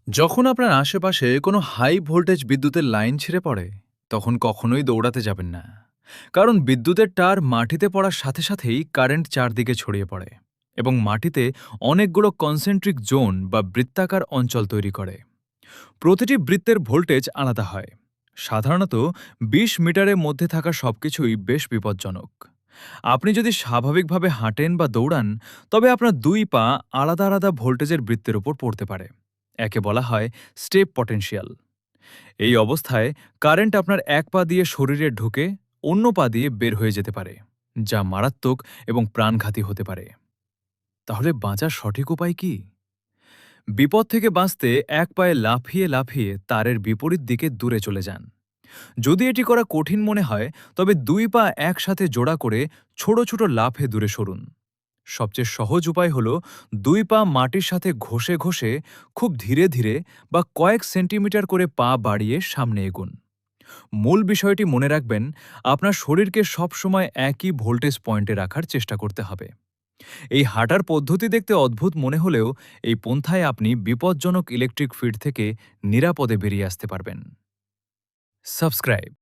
যখন আপনার আশেপাশে কোনো হাই ভোল্টেজ বিদ্যুতের লাইন ছিঁড়ে পড়ে, তখন কখনোই দৌড়াতে যাবেন না। কারণ বিদ্যুতের তার মাটিতে পড়ার সাথে সাথেই কারেন্ট চারদিকে ছড়িয়ে পড়ে এবং মাটিতে অনেকগুলো কনসেন্ট্রিক জোন বা বৃত্তাকার অঞ্চল তৈরি করে। প্রতিটি বৃত্তের ভোল্টেজ আলাদা হয়। সাধারণত ২০ মিটারের মধ্যে থাকা সবকিছুই বেশ বিপজ্জনক। আপনি যদি স্বাভাবিকভাবে হাঁটেন বা দৌড়ান, তবে আপনার দুই পা আলাদা আলাদা ভোল্টেজের বৃত্তের উপর পড়তে পারে। একে বলা হয় স্টেপ পটেনশিয়াল। এই অবস্থায় কারেন্ট আপনার এক পা দিয়ে শরীরে ঢুকে অন্য পা দিয়ে বের হয়ে যেতে পারে, যা মারাত্মক এবং প্রাণঘাতী হতে পারে। তাহলে বাঁচার সঠিক উপায় কি? বিপদ থেকে বাঁচতে এক পায়ে লাফিয়ে লাফিয়ে তারের বিপরীত দিকে দূরে চলে যান। যদি এটি করা কঠিন মনে হয়, তবে দুই পা একসাথে জোড়া করে ছোট ছোট লাফে দূরে সরুন। সবচেয়ে সহজ উপায় হল দুই পা মাটির সাথে ঘষে ঘষে খুব ধীরে ধীরে বা কয়েক সেন্টিমিটার করে পা বাড়িয়ে সামনে এগুন। মূল বিষয়টি মনে রাখবেন, আপনার শরীরকে সবসময় একই ভোল্টেজ পয়েন্টে রাখার চেষ্টা করতে হবে। এই হাঁটার পদ্ধতি দেখতে অদ্ভুত মনে হলেও এই পন্থায় আপনি বিপজ্জনক ইলেকট্রিক ফিল্ড থেকে নিরাপদে বেরিয়ে আসতে পারবেন। সাবস্ক্রাইব